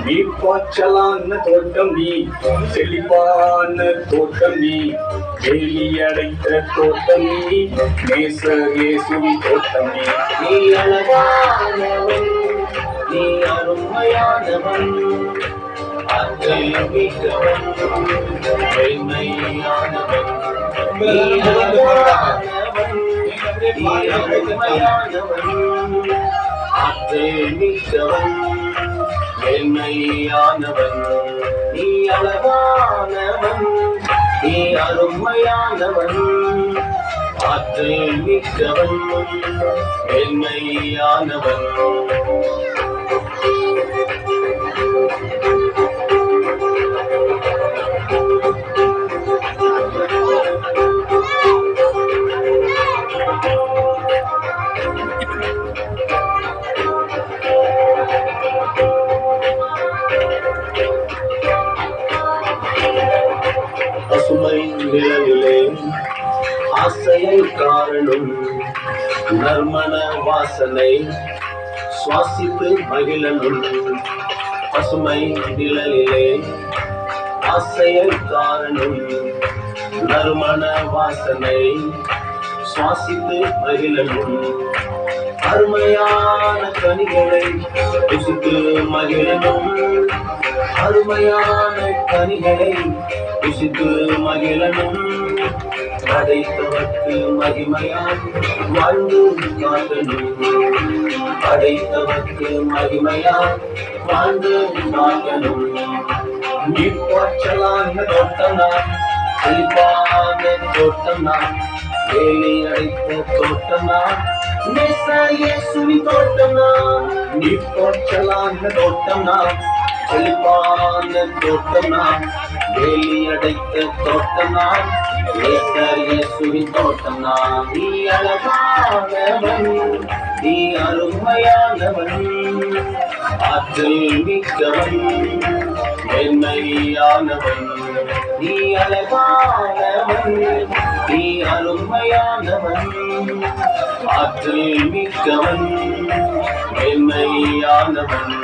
நீர்ப்பாய்ச்சலான தோட்டம் நீ, செழிப்பான தோட்டம் நீ, வேலி அடைத்த தோட்டம் நீ, நேச இயேசுவின் தோட்டம் நீ. நீ அழகானவன், நீ அருமையானவன், ஆற்றல் மிக்கவன், வெண்மையானவன். நீ அழகானவன், நீ அருமையானவன், ஆற்றல் மிக்கவன், வெண்மையானவன். நீ அழகானவன், நீ அருமையானவன், ஆற்றல் மிக்கவன், வெண்மையானவன். பசுமை நிழலிலே ஆசையை காரணம், நறுமண வாசனை சுவாசித்து மகிழனும். பசுமை நிழலிலே ஆசையை காரணம், நறுமண வாசனை சுவாசித்து மகிழனும். அருமையான கனிகளை ருசித்து மகிழனும், அருமையான கனிகளை ருசித்து மகிழனும். படைத்தவர்க்கு மகிமையாய் வாழ்ந்து காட்டணும், படைத்தவர்க்கு மகிமையாய் வாழ்ந்து காட்டணும். நீர்ப்பாய்ச்சலான தோட்டம் நான், செழிப்பான தோட்டம் நான், வேலி அடைத்த தோட்டம் நான், நேச இயேசுவின் தோட்டம் நான். நீர்ப்பாய்ச்சலான தோட்டம் நான், செழிப்பான தோட்டம் நான், வேலி அடைத்த தோட்டம் நான், நேச இயேசுவின் தோட்டம் நான். நீ அழகானவன், நீ அருமையானவன், ஆற்றல் மிக்கவன், வெண்மையானவன். நீ அழகானவன், நீ அருமையானவன், ஆற்றல் மிக்கவன், வெண்மையானவன்.